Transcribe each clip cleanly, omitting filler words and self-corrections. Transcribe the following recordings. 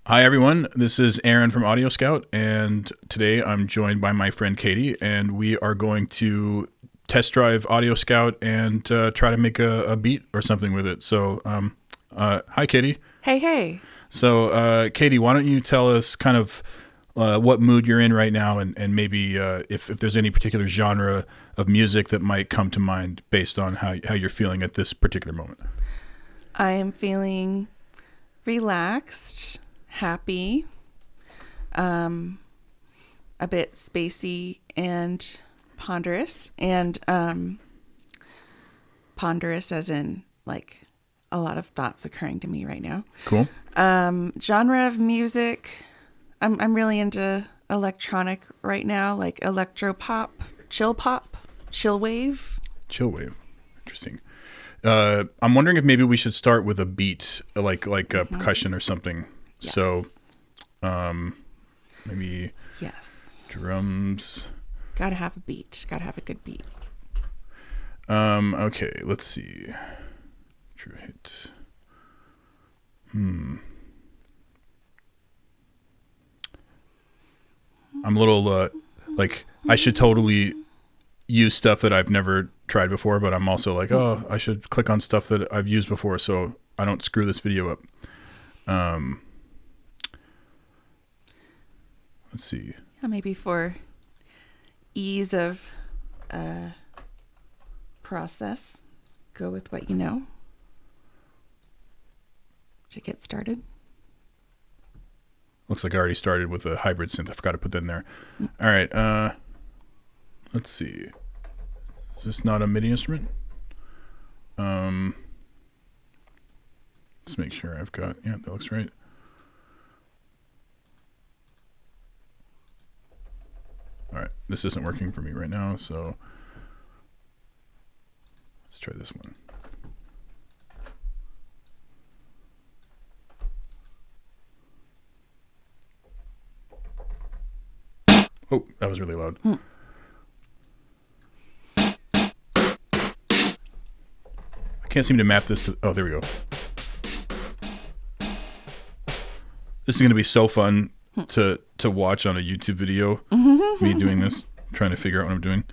Hi, everyone. This is Aaron from AudioScout, and today I'm joined by my friend Katie, and we are going to test drive AudioScout and try to make a beat or something with it. So, hi, Katie. Hey. So, Katie, why don't you tell us kind of what mood you're in right now, and maybe if there's any particular genre of music that might come to mind based on how you're feeling at this particular moment. I am feeling relaxed, happy, a bit spacey and ponderous, and ponderous as in like a lot of thoughts occurring to me right now. Cool. Genre of music, I'm really into electronic right now, like electro pop, chill wave. Chill wave. Interesting. I'm wondering if maybe we should start with a beat, like a percussion or something. Yes. So, maybe drums. Gotta have a beat. Gotta have a good beat. Okay, let's see. True hit. I'm a little like I should totally use stuff that I've never tried before, but I'm also like, oh, I should click on stuff that I've used before so I don't screw this video up. Let's see. Yeah, maybe for ease of process, go with what you know to get started. Looks like I already started with a hybrid synth. I forgot to put that in there. All right. Let's see. Is this not a MIDI instrument? Let's make sure I've got, yeah, that looks right. All right. This isn't working for me right now, so let's try this one. Oh, that was really loud. I can't seem to map this to... Oh, there we go. This is going to be so fun to watch on a YouTube video. Me doing this, trying to figure out what I'm doing.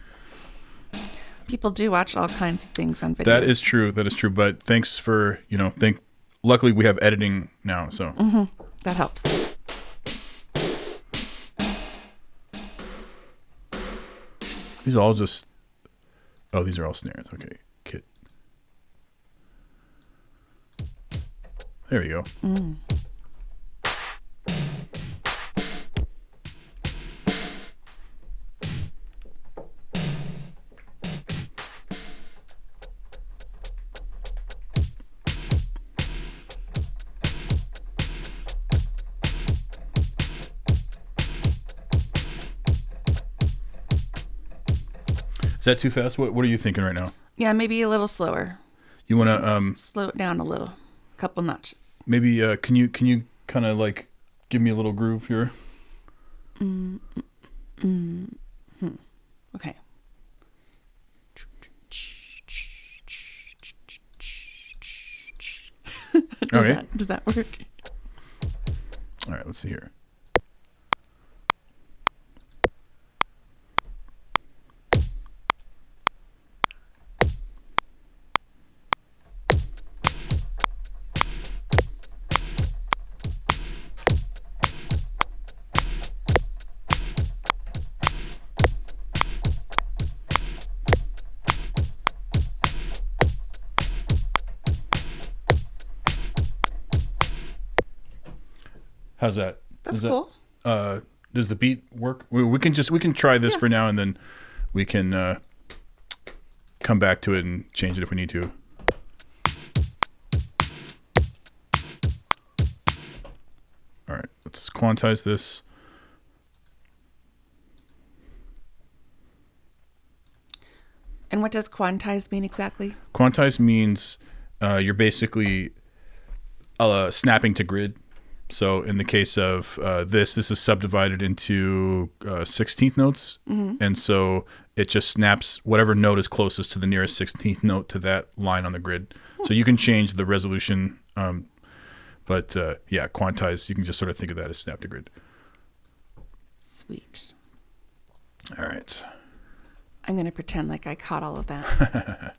People do watch all kinds of things on videos. That is true. But thanks for, luckily we have editing now, so. That helps. These are all just... Oh, these are all snares. Okay, kit. There we go. Is that too fast? What are you thinking right now? Yeah, maybe a little slower. You want to slow it down a little, a couple notches. Maybe can you kind of like give me a little groove here? Okay. Does that work? All right, let's see here. How's that? That's cool. Does the beat work? We can try this for now, and then we can come back to it and change it if we need to. All right, let's quantize this. And what does quantize mean exactly? Quantize means you're basically snapping to grid. So in the case of this is subdivided into 16th notes. And so it just snaps whatever note is closest to the nearest 16th note to that line on the grid. So you can change the resolution But yeah, quantize, you can just sort of think of that as snap to grid. Sweet. All right. I'm going to pretend like I caught all of that.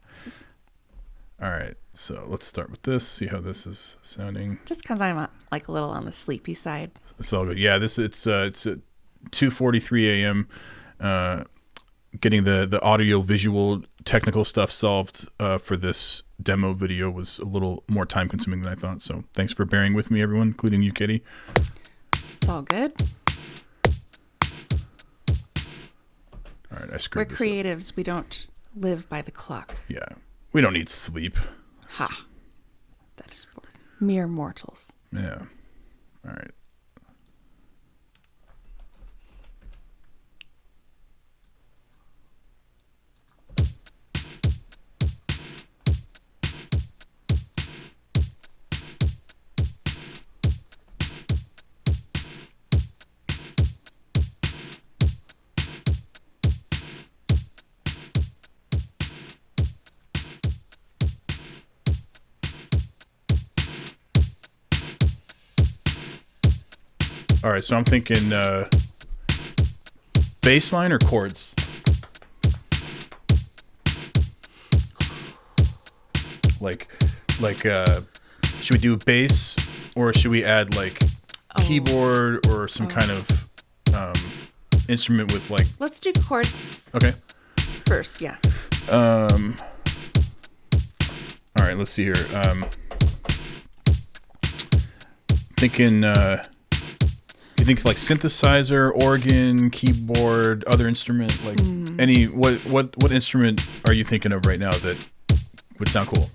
All right. So let's start with this, see how this is sounding. Just because I'm like a little on the sleepy side. It's all good. Yeah, it's at 2:43 a.m. Getting the audio visual technical stuff solved for this demo video was a little more time consuming than I thought. So thanks for bearing with me, everyone, including you, Kitty. It's all good. All right, I screwed We're this creatives. up. We don't live by the clock. Yeah, we don't need sleep. Ha. That is for mere mortals. Yeah. All right. All right, so I'm thinking bass line or chords? Like, should we do bass or should we add like keyboard or some kind of instrument with like? Let's do chords. Okay. First, yeah. All right, let's see here. Thinking. You think like synthesizer, organ, keyboard, other instrument, like any what instrument are you thinking of right now that would sound cool?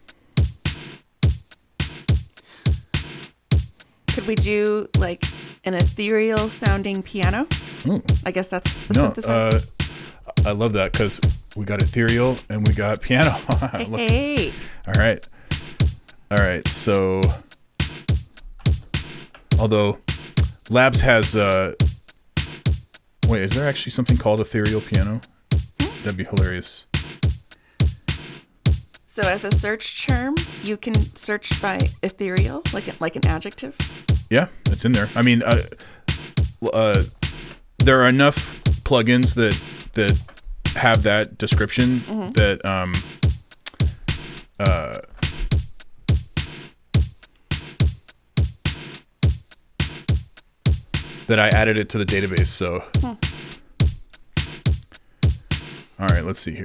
Could we do like an ethereal sounding piano? Ooh. I guess that's the synthesizer. I love that because we got ethereal and we got piano. Hey. All right. So, although Labs has wait, is there actually something called ethereal piano? That'd be hilarious. So as a search term, you can search by ethereal, like an adjective. Yeah, it's in there. I mean, there are enough plugins that have that description that that I added it to the database. So, all right, let's see here.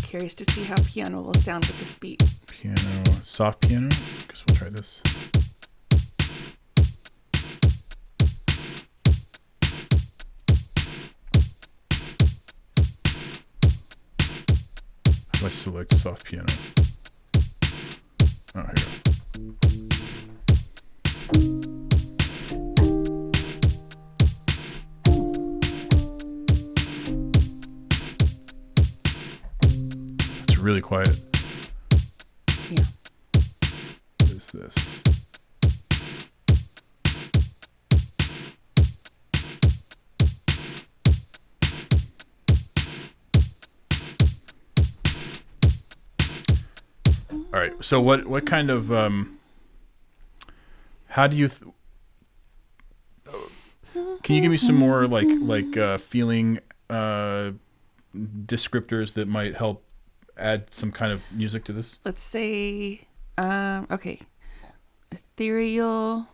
Curious to see how piano will sound with this beat. Piano, soft piano. Guess we'll try this. Let's select soft piano. Oh, here we go. It's really quiet. Yeah. What is this? All right. So what kind of how do you can you give me some more like feeling descriptors that might help add some kind of music to this? Let's say okay. Ethereal,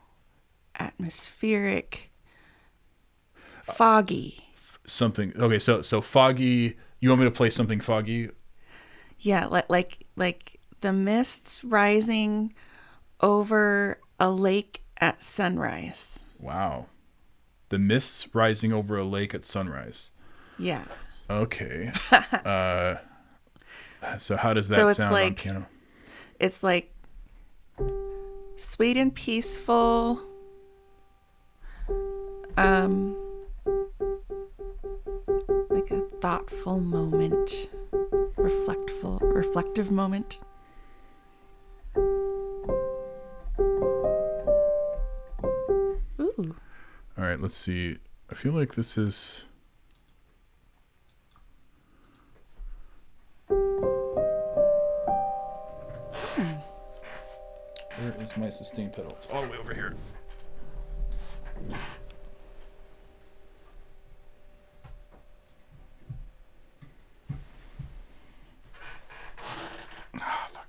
atmospheric, foggy. Something. Okay, so foggy. You want me to play something foggy? Yeah, like the mists rising over a lake at sunrise. Wow. The mists rising over a lake at sunrise. Yeah. Okay. So how does that So it's sound on like- piano? It's like sweet and peaceful. Like a thoughtful moment. Reflective moment. Ooh. All right, let's see. I feel like this is... Where is is my sustain pedal. It's all the way over here. Ah, fuck.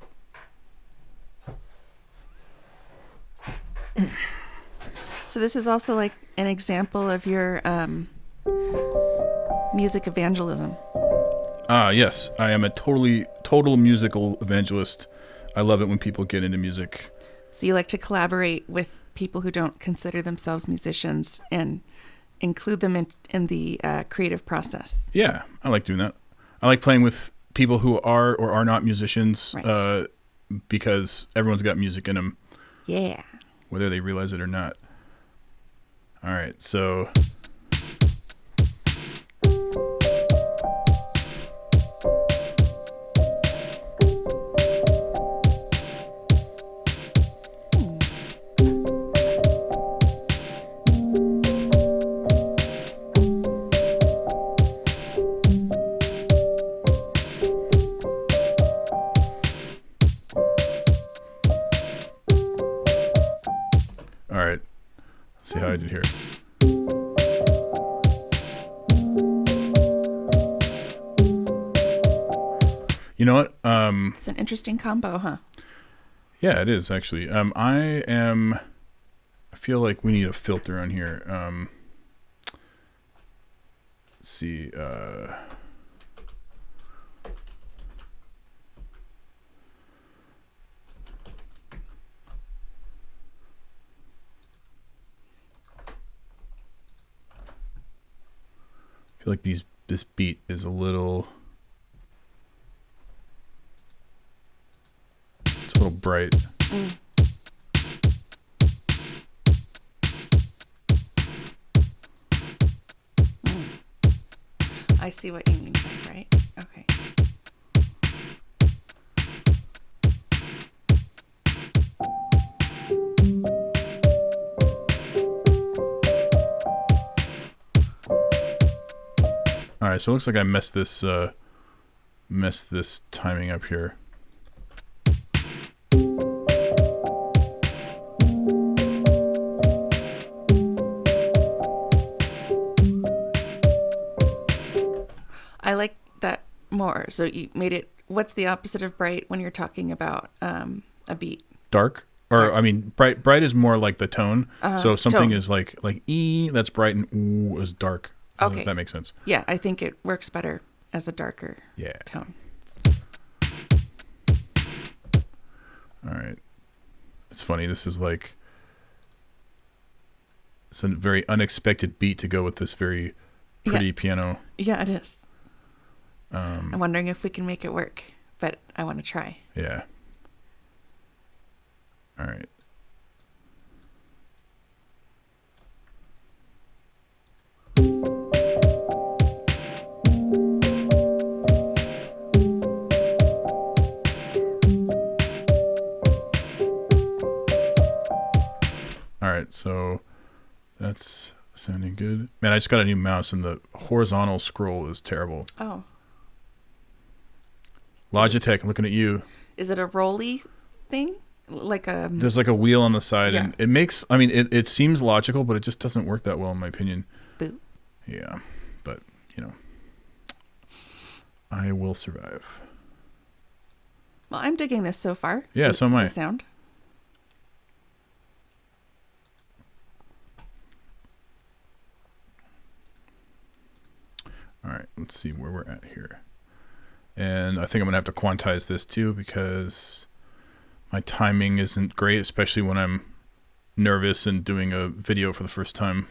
So this is also like an example of your music evangelism. Yes. I am a total musical evangelist. I love it when people get into music. So you like to collaborate with people who don't consider themselves musicians and include them in the creative process. Yeah, I like doing that. I like playing with people who are or are not musicians, Right. because everyone's got music in them, Yeah. whether they realize it or not. All right, so... All right, let's see how I did here. You know what? It's an interesting combo, huh? Yeah, it is actually. I feel like we need a filter on here. Let's see. I feel like this beat is a little. It's a little bright. I see what you mean, right? Okay. All right, so it looks like I messed this timing up here. I like that more. So you made it. What's the opposite of bright when you're talking about a beat? Dark, or I mean, bright. Bright is more like the tone. So if something Tone. is like E, that's bright, and ooh is dark. Okay. If that makes sense. Yeah, I think it works better as a darker Yeah. tone. All right. It's funny. This is like it's a very unexpected beat to go with this very pretty piano. Yeah, it is. I'm wondering if we can make it work, but I want to try. Yeah. All right. All right, so that's sounding good. Man, I just got a new mouse and the horizontal scroll is terrible. Oh. Logitech, looking at you. Is it a rolly thing? Like a... There's like a wheel on the side, Yeah. and it makes, I mean, it seems logical, but it just doesn't work that well in my opinion. Boo. Yeah, but, you know, I will survive. Well, I'm digging this so far. Yeah, so am I. The sound. All right, let's see where we're at here. And I think I'm going to have to quantize this too because my timing isn't great, especially when I'm nervous and doing a video for the first time.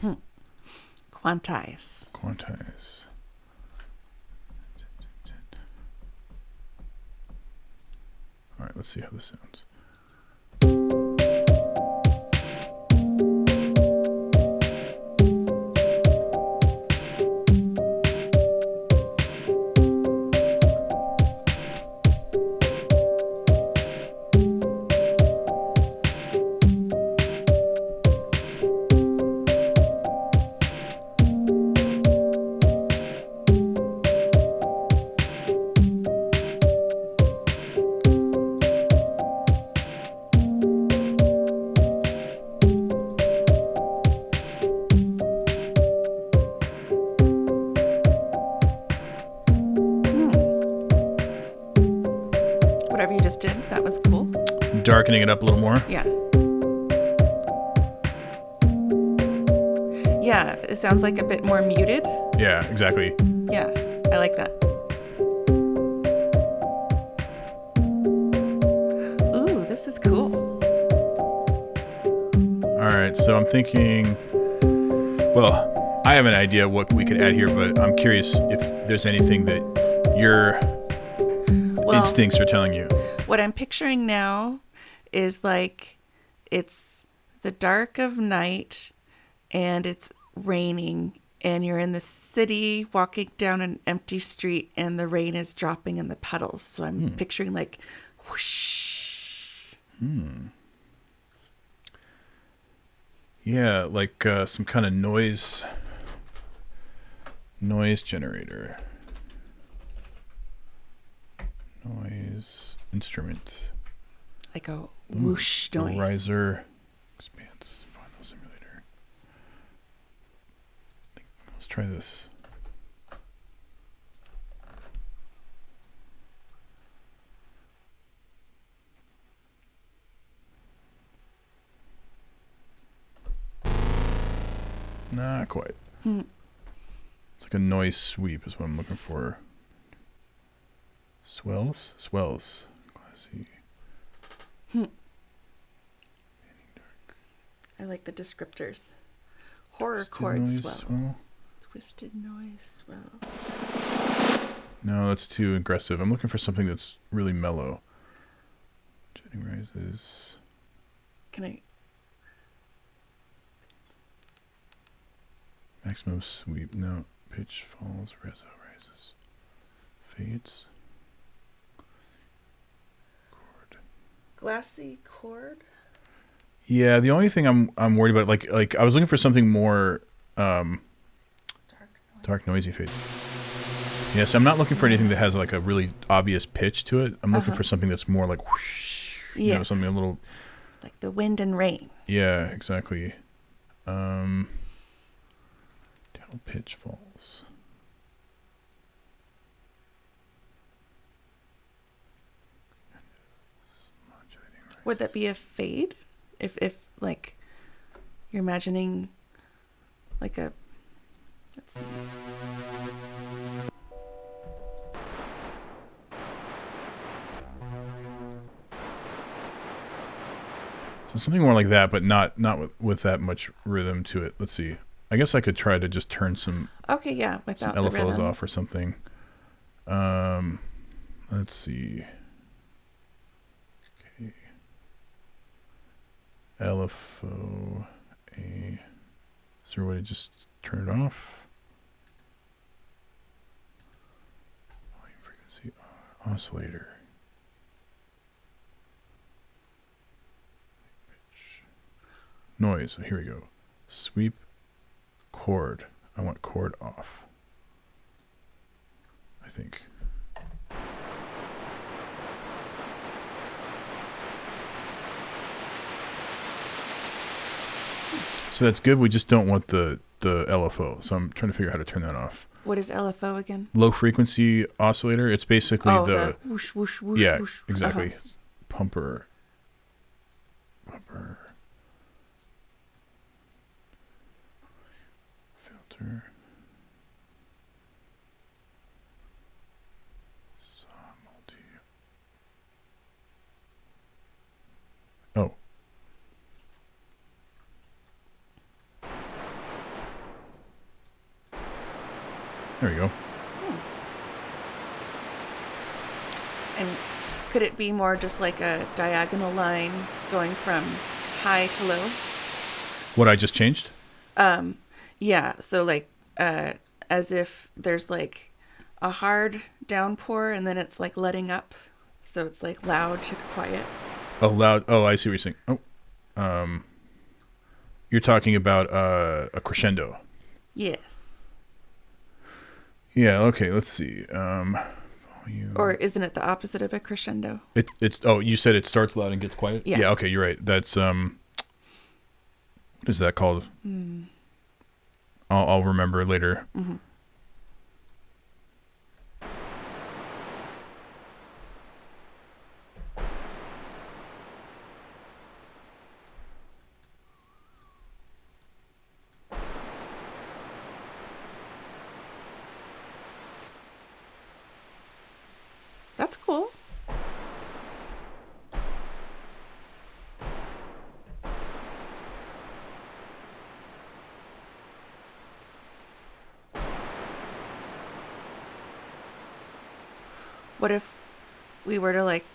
Quantize. Quantize. All right, let's see how this sounds. darkening it up a little more. Yeah. Yeah, it sounds like a bit more muted. Yeah, exactly. Yeah, I like that. Ooh, this is cool. All right, so I'm thinking, well, I have an idea what we could add here, but I'm curious if there's anything that your instincts are telling you. What I'm picturing now is like it's the dark of night and it's raining and you're in the city walking down an empty street and the rain is dropping in the puddles. So I'm picturing like whoosh. Yeah, like some kind of noise generator. Noise instrument. Like a whoosh noise. Riser. Expanse. Final simulator. Let's try this. Not quite. It's like a noise sweep is what I'm looking for. Swells? Classy. I like the descriptors. Horror Twisted chord noise swell. Twisted noise swell. No, that's too aggressive. I'm looking for something that's really mellow. Jetting rises. Can I? Maximum sweep. No. Pitch falls. Reso rises. Fades. Chord. Glassy chord? Yeah, the only thing I'm worried about, like I was looking for something more dark noisy fade. Yes, I'm not looking for anything that has like a really obvious pitch to it. I'm looking for something that's more like whoosh, you know, something a little like the wind and rain. Yeah, exactly. Down pitch falls. Would that be a fade? If like you're imagining like a, let's see. So something more like that, but not with that much rhythm to it. Let's see. I guess I could try to just turn some without some the LFOs rhythm off or something. Let's see. Okay. LFO A. Is there a way to just turn it off? Volume frequency oscillator. Pitch. Noise. Here we go. Sweep. Chord. I want chord off. I think. So that's good. We just don't want the LFO. So I'm trying to figure out how to turn that off. What is LFO again? Low frequency oscillator. It's basically the whoosh, whoosh, whoosh, yeah, whoosh. exactly. Pumper. Filter. Multi. Oh. There we go. And could it be more just like a diagonal line going from high to low? What I just changed? Yeah. So like, as if there's like a hard downpour and then it's like letting up. So it's like loud to quiet. Oh, loud. Oh, I see what you're saying. Oh, you're talking about a crescendo. Yes. Yeah. Okay. Let's see. Or isn't it the opposite of a crescendo? It's. Oh, you said it starts loud and gets quiet. Yeah. Yeah. Okay. You're right. That's what is that called? I'll remember later. Mm-hmm. What if we were to like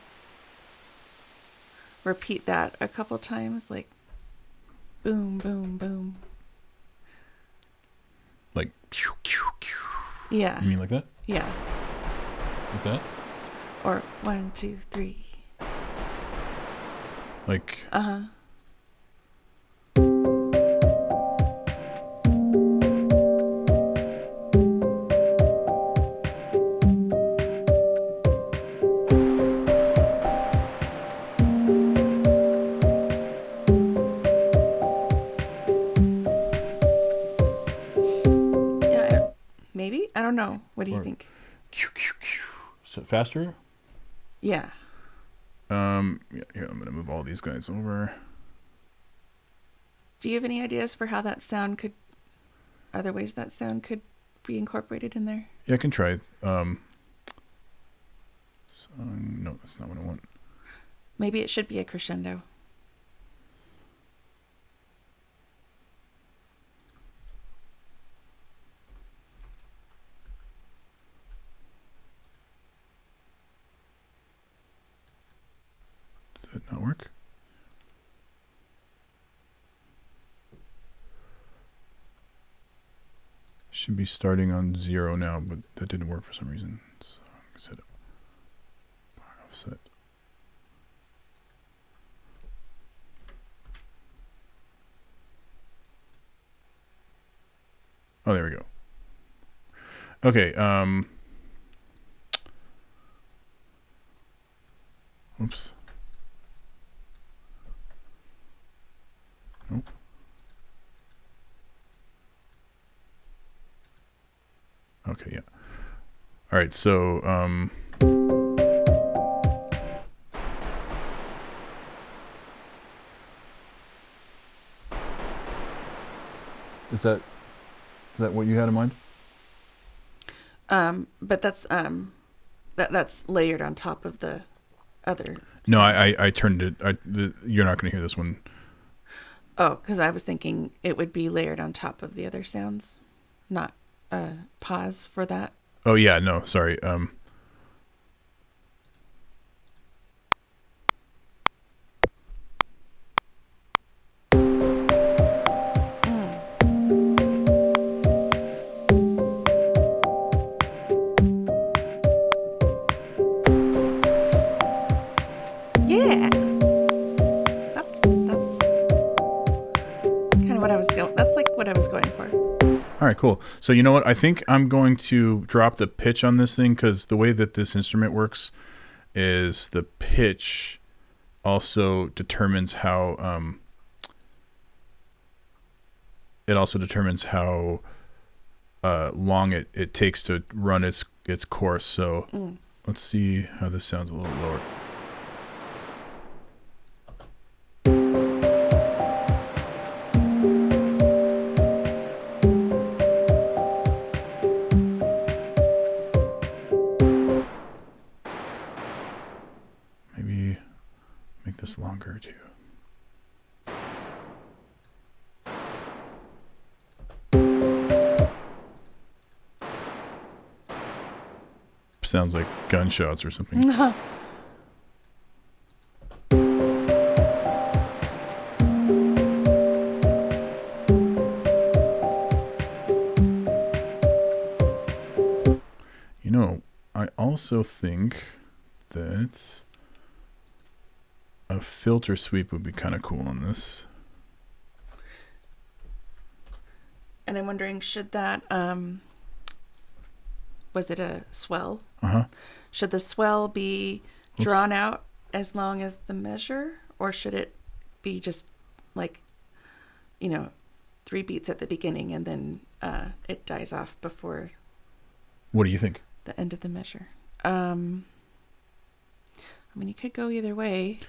repeat that a couple times, like boom, boom, boom. Like, pew, pew, pew. Yeah. You mean like that? Yeah. Like that? Or 1, 2, 3. Like. Uh-huh. Yeah, maybe? I don't know. What do you think? Is it faster? Yeah. Yeah, here, I'm gonna move all these guys over. Do you have any ideas for how that sound could, other ways that sound could be incorporated in there? Yeah, I can try. No, that's not what I want. Maybe it should be a crescendo. Does that not work? Should be starting on 0 now, but that didn't work for some reason. So set up offset. Oh, there we go. Okay. Oops. Nope. Okay, yeah. All right, so is that what you had in mind? But that's layered on top of the other. No, sounds. I turned it. You're not going to hear this one. Oh, because I was thinking it would be layered on top of the other sounds, not pause for that. Oh yeah, no, sorry. Yeah, that's kind of what I was going. That's like what I was going for. All right, cool. So you know what? I think I'm going to drop the pitch on this thing because the way that this instrument works is the pitch also determines how long it takes to run its course. So let's see how this sounds a little lower. Maybe make this longer too. Sounds like gunshots or something. You know, I also think that a filter sweep would be kind of cool on this. And I'm wondering, should that was it a swell? Uh-huh. Should the swell be drawn out as long as the measure, or should it be just like, 3 beats at the beginning and then it dies off before? What do you think? The end of the measure. I mean, you could go either way.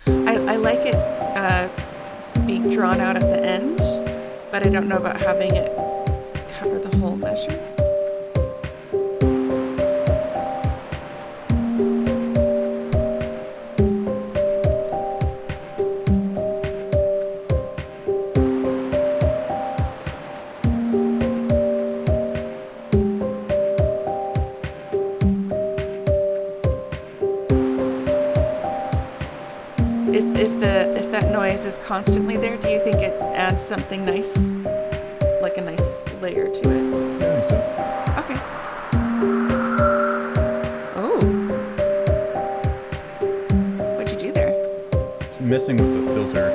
I like it being drawn out at the end, but I don't know about having it cover the whole measure. constantly there, do you think it adds something nice? Like a nice layer to it? Yeah, I think so. Okay. Oh. What'd you do there? Messing with the filter.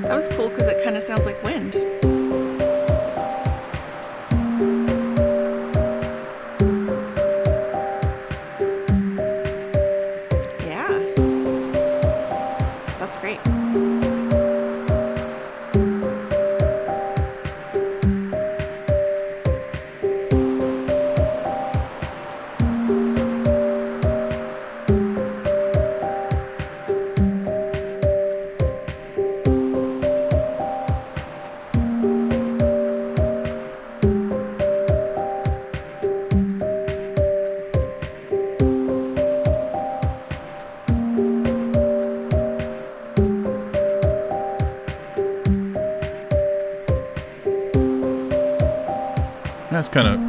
That was cool because it kind of sounds like wind. Yeah. That's great.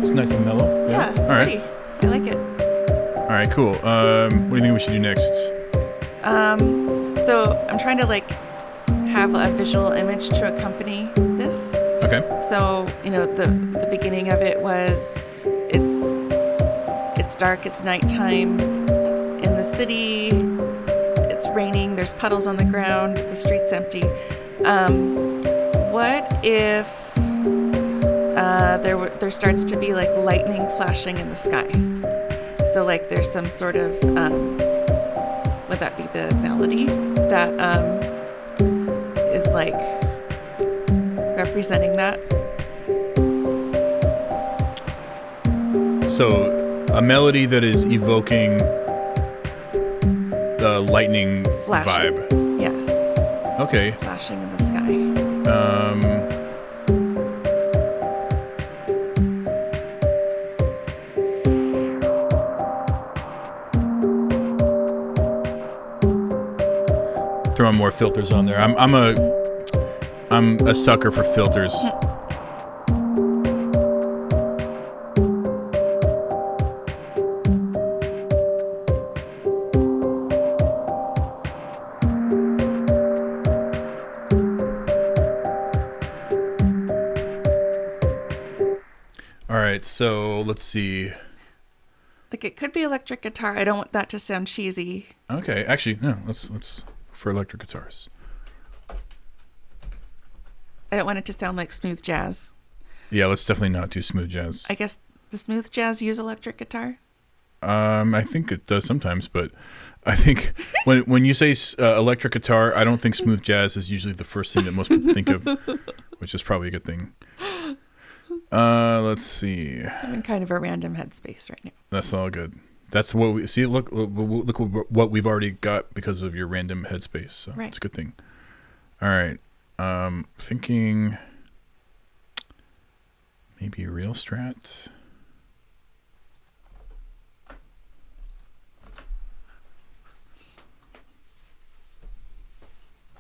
It's nice and mellow. Yeah, it's pretty. I like it. All right, cool. What do you think we should do next? So I'm trying to like have a visual image to accompany this. Okay. So, the beginning of it was it's dark, it's nighttime in the city, it's raining, there's puddles on the ground, the street's empty. What if there starts to be like lightning flashing in the sky? So like there's some sort of would that be the melody that is like representing that? So a melody that is evoking the lightning Flashing. vibe. Yeah. Okay. Flashing in the sky. Throwing more filters on there. I'm a sucker for filters. All right, so let's see. Like it could be electric guitar. I don't want that to sound cheesy. Okay, actually, no. Let's for electric guitars. I don't want it to sound like smooth jazz. Yeah, let's definitely not do smooth jazz. I guess the smooth jazz use electric guitar. I think it does sometimes, but I think when you say electric guitar, I don't think smooth jazz is usually the first thing that most people think of, which is probably a good thing. Let's see. I'm in kind of a random headspace right now. That's all good. That's what we see. Look what we've already got because of your random headspace. So right. It's a good thing. All right. Thinking maybe a real strat.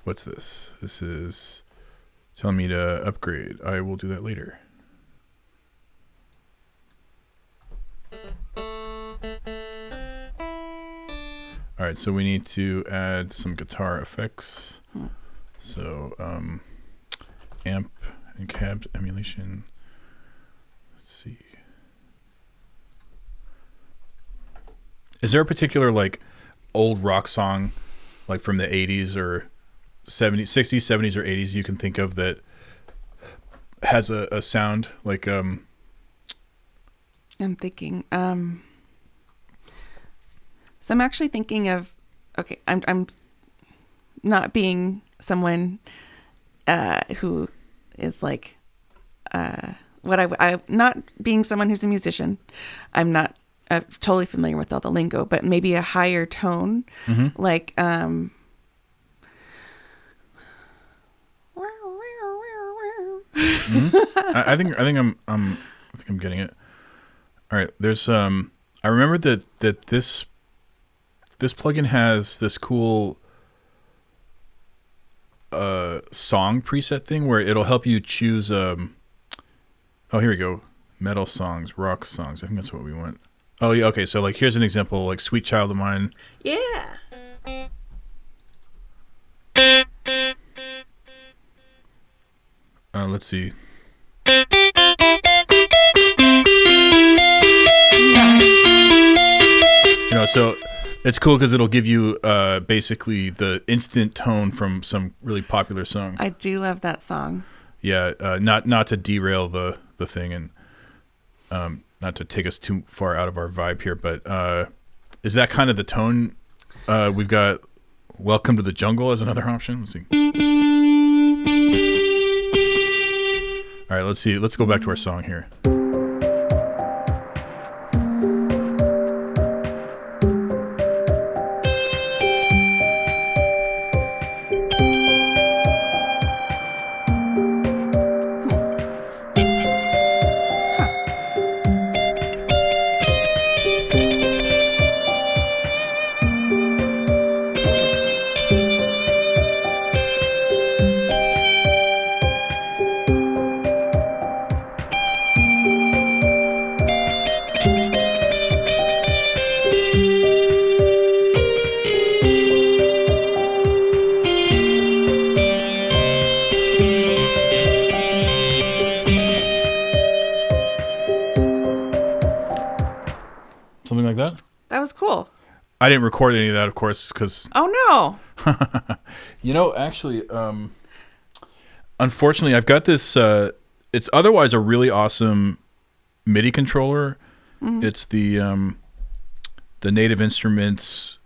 What's this? This is telling me to upgrade. I will do that later. All right, so we need to add some guitar effects. So amp and cab emulation. Let's see. Is there a particular like old rock song like from the 80s or 70s, 60s, 70s or 80s you can think of that has a sound like I'm thinking so I'm actually thinking of I'm not being someone who is like I'm not being someone who's a musician. I'm not totally familiar with all the lingo, but maybe a higher tone, like I think I'm getting it. All right, there's I remember that this plugin has this cool song preset thing where it'll help you choose oh, here we go. Metal songs, rock songs. I think that's what we want. Oh yeah, okay. So like, here's an example, like "Sweet Child of Mine." Yeah. Let's see. You know, so it's cool because it'll give you basically the instant tone from some really popular song. I do love that song. Yeah, not to derail the thing and not to take us too far out of our vibe here, but is that kind of the tone? We've got "Welcome to the Jungle" as another option. Let's see. All right, let's see. Let's go back to our song here. Something like that. That was cool. I didn't record any of that, of course, because... Oh, no. You know, actually, unfortunately, I've got this... it's otherwise a really awesome MIDI controller. Mm-hmm. It's the Native Instruments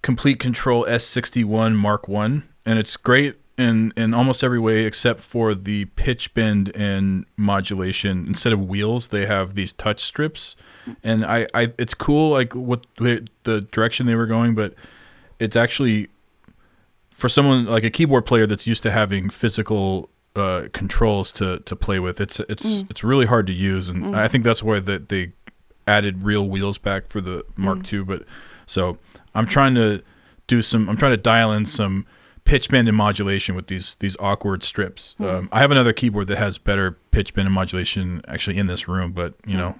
Complete Control S61 Mark I. And it's great in almost every way except for the pitch bend and modulation. Instead of wheels, they have these touch strips, and I it's cool like what the direction they were going, but it's actually for someone like a keyboard player that's used to having physical controls to play with. It's really hard to use, and I think that's why they added real wheels back for the Mark II. But so I'm trying to dial in some pitch bend and modulation with these awkward strips. I have another keyboard that has better pitch bend and modulation actually in this room, but you know,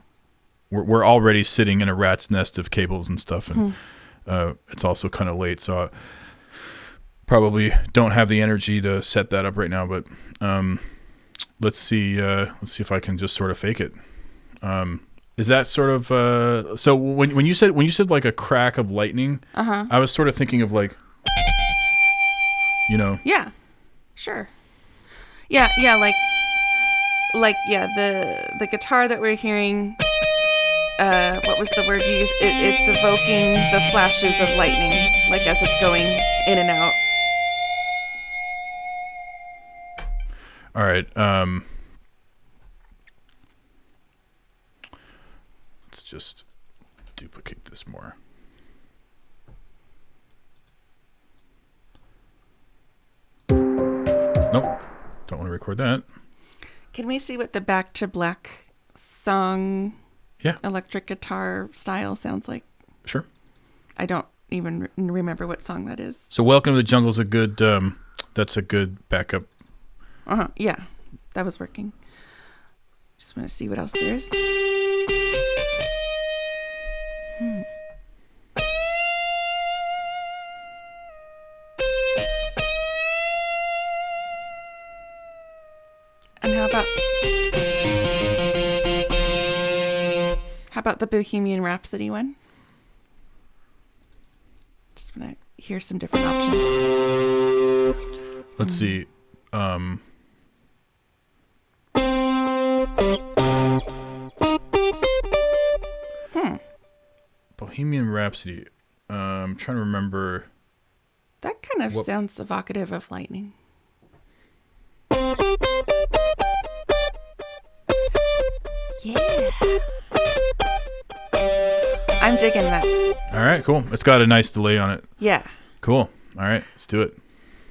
we're already sitting in a rat's nest of cables and stuff, and it's also kind of late, so I probably don't have the energy to set that up right now. But let's see if I can just sort of fake it. Is that sort of so when you said like a crack of lightning, I was sort of thinking of like, you know. Yeah, sure. Yeah, like the guitar that we're hearing. What was the word you used? It's evoking the flashes of lightning, like as it's going in and out. All right. Let's just duplicate this more. Nope. Don't want to record that. Can we see what the Back to Black song electric guitar style sounds like? Sure. I don't even remember what song that is. So Welcome to the Jungle's a good that's a good backup. Yeah. That was working. Just want to see what else there is. And how about the Bohemian Rhapsody one? Just want to hear some different options. Let's see. Bohemian Rhapsody. I'm trying to remember. That kind of sounds evocative of lightning. Yeah. I'm digging that. All right, cool. It's got a nice delay on it. Yeah. Cool. All right, let's do it.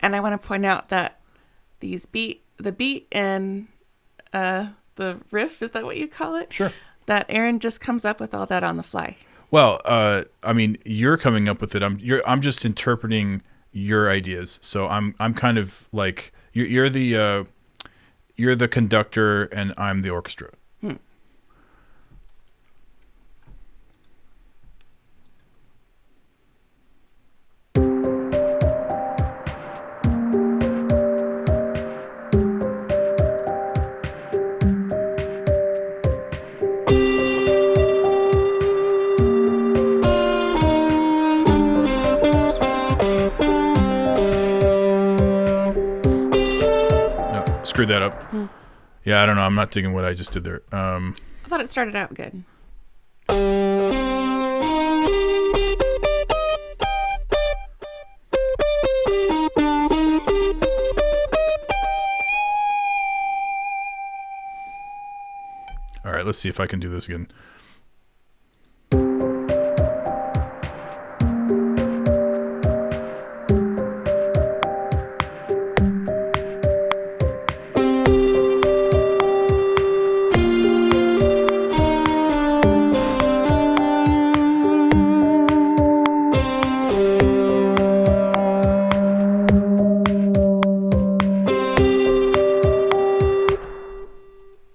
And I want to point out that the beat and the riff, is that what you call it? Sure. That Aaron just comes up with all that on the fly. Well, I mean, you're coming up with it. I'm just interpreting your ideas. So I'm kind of like you're the conductor and I'm the orchestra. screwed that up. Yeah, I don't know. I'm not digging what I just did there. I thought it started out good. All right, let's see if I can do this again.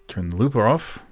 Turn the looper off.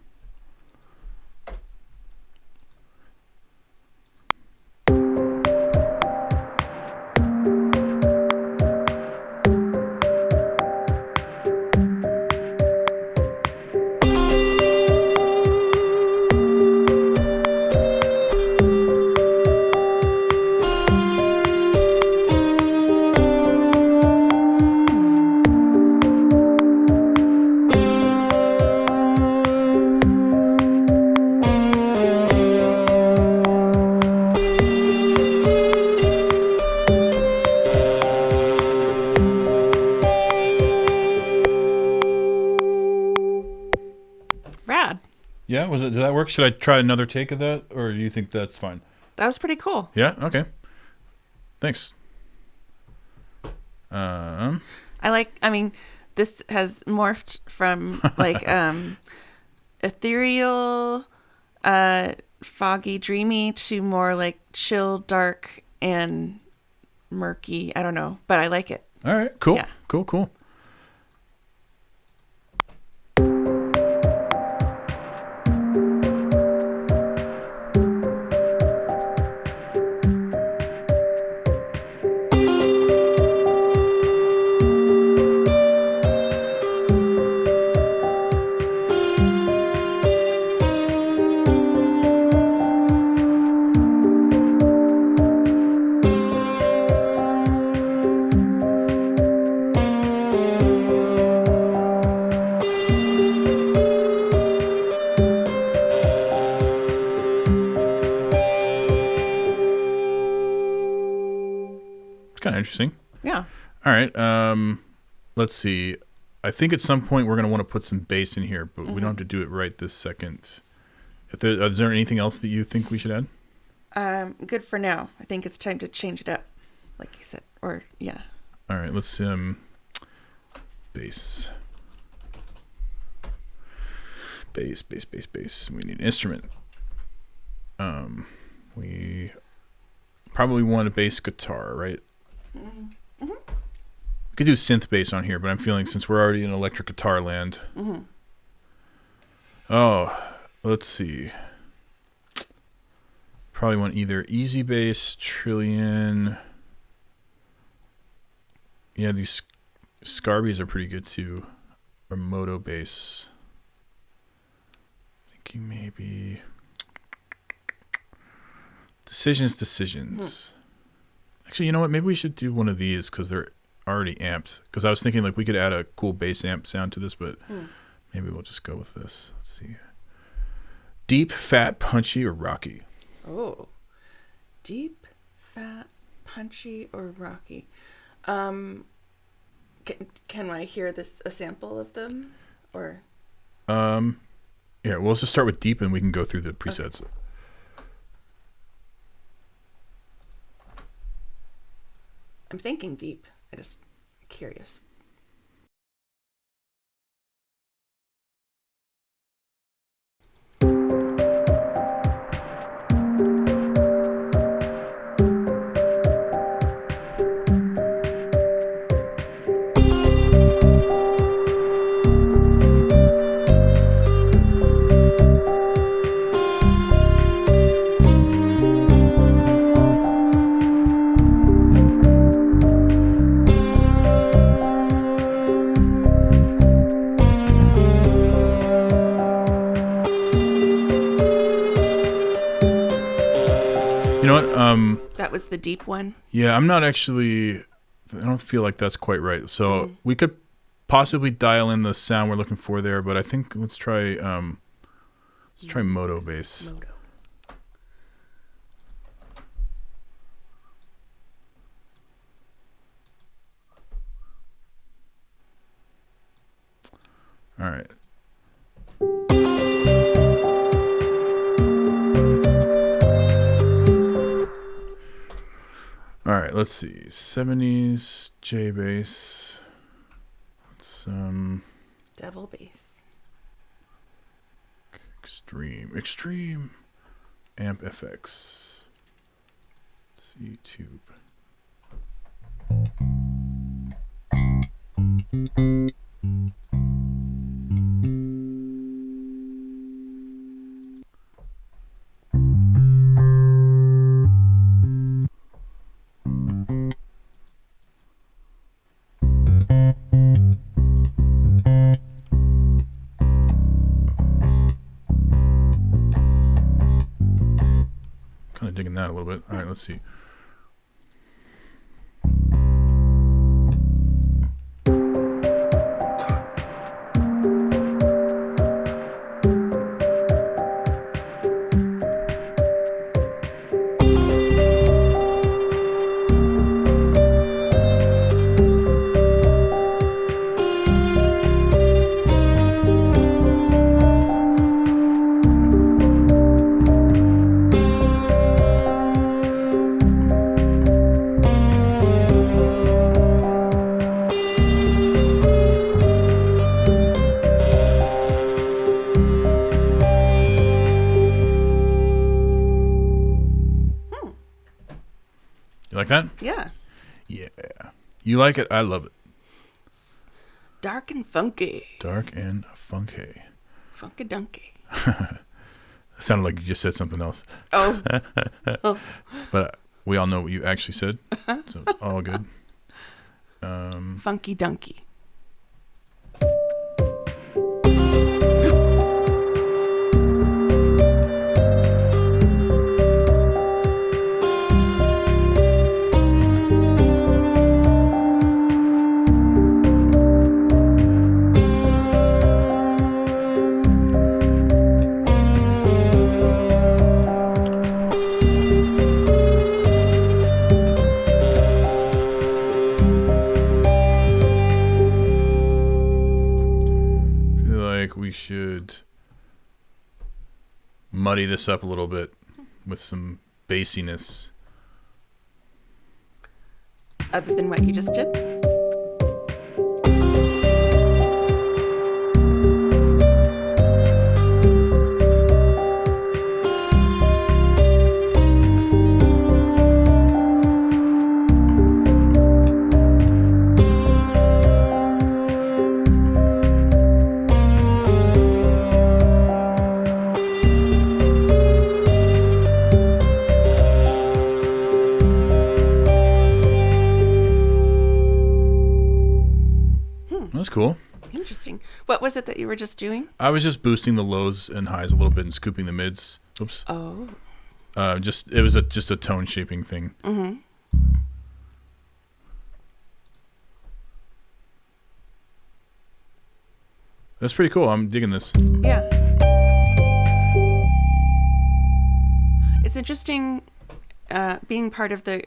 Rad. Yeah, did that work? Should I try another take of that, or do you think that's fine? That was pretty cool. Yeah. Okay. Thanks. I mean, this has morphed from like ethereal, foggy, dreamy to more like chill, dark, and murky. I don't know, but I like it. All right. Cool. Yeah. Cool. It's kind of interesting. Yeah. All right. Let's see. I think at some point we're going to want to put some bass in here, but we don't have to do it right this second. Is there anything else that you think we should add? Good for now. I think it's time to change it up, like you said. Or yeah. All right. Let's bass. Bass. We need an instrument. We probably want a bass guitar, right? Mm-hmm. We could do synth bass on here, but I'm feeling since we're already in electric guitar land. Mm-hmm. Oh, let's see. Probably want either easy bass, trillion. Yeah, these Scarbies are pretty good too. Or moto bass. Thinking maybe decisions. Actually, you know what? Maybe we should do one of these because they're already amped. Because I was thinking like we could add a cool bass amp sound to this, but maybe we'll just go with this. Let's see. Deep, fat, punchy, or rocky? Oh, deep, fat, punchy, or rocky? Can I hear a sample of them, or? Yeah, well, let's just start with deep, and we can go through the presets. Okay. I'm thinking deep. I'm just curious. You know what? That was the deep one. Yeah, I'm not actually. I don't feel like that's quite right. So we could possibly dial in the sound we're looking for there, but I think let's try Moto bass. Moto. All right. All right, let's see. 70s J bass. Let's Devil bass. extreme amp FX. C tube. Kind of digging that a little bit. All right, let's see. You like that? Yeah. Yeah. You like it? I love it. Dark and funky. Dark and funky. Funky donkey. It sounded like you just said something else. Oh. But we all know what you actually said, so it's all good. Funky donkey. We should muddy this up a little bit with some bassiness. Other than what you just did? That's cool. Interesting. What was it that you were just doing? I was just boosting the lows and highs a little bit and scooping the mids. Oops. Oh. It was just a tone shaping thing. Mm-hmm. That's pretty cool. I'm digging this. Yeah. It's interesting being part of the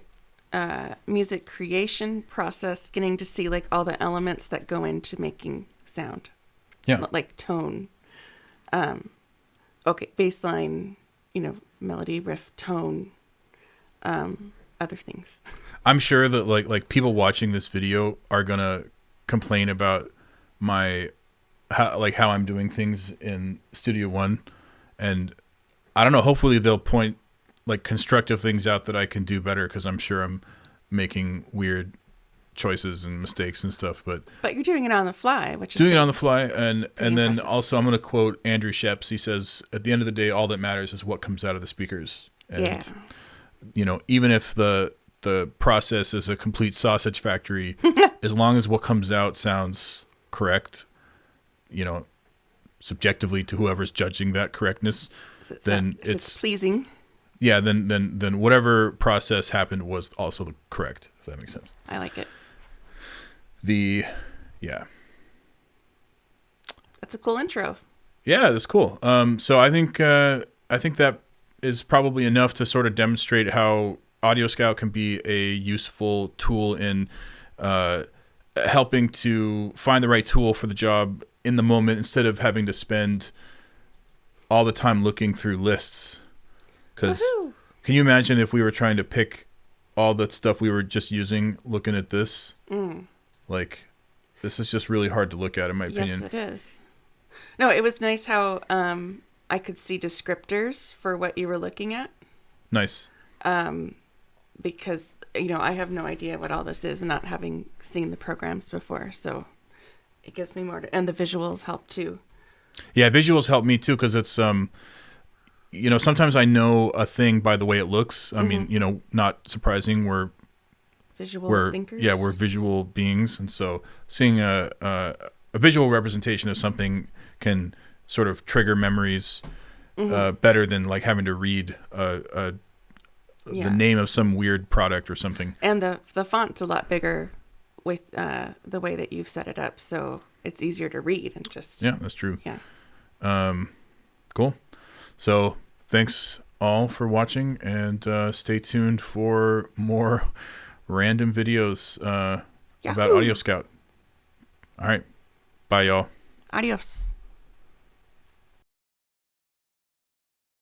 music creation process, getting to see like all the elements that go into making sound. Yeah. Like tone. Okay, bass line, melody, riff, tone, other things. I'm sure that like people watching this video are gonna complain about how I'm doing things in Studio One, and I don't know. Hopefully they'll point like constructive things out that I can do better, because I'm sure I'm making weird choices and mistakes and stuff. But you're doing it on the fly, which is doing it on the fly, and then impressive. Also I'm going to quote Andrew Sheps. He says, "At the end of the day, all that matters is what comes out of the speakers." And even if the process is a complete sausage factory, as long as what comes out sounds correct, subjectively to whoever's judging that correctness, then it's pleasing. Yeah, then whatever process happened was also correct, if that makes sense. I like it. That's a cool intro. Yeah, that's cool. So I think that is probably enough to sort of demonstrate how AudioScout can be a useful tool in helping to find the right tool for the job in the moment instead of having to spend all the time looking through lists. Because can you imagine if we were trying to pick all that stuff we were just using, looking at this? Like, this is just really hard to look at, in my opinion. Yes, it is. No, it was nice how I could see descriptors for what you were looking at. Nice. Because, I have no idea what all this is, not having seen the programs before. So it gives me more and the visuals help too. Yeah, visuals help me too, because it's, sometimes I know a thing by the way it looks. I mean, not surprising. We're thinkers. Yeah, we're visual beings. And so seeing a visual representation of something can sort of trigger memories better than like having to read the name of some weird product or something. And the font's a lot bigger with the way that you've set it up, so it's easier to read and just... Yeah, that's true. Yeah. Cool. So thanks all for watching, and stay tuned for more random videos about AudioScout. All right. Bye, y'all. Adios.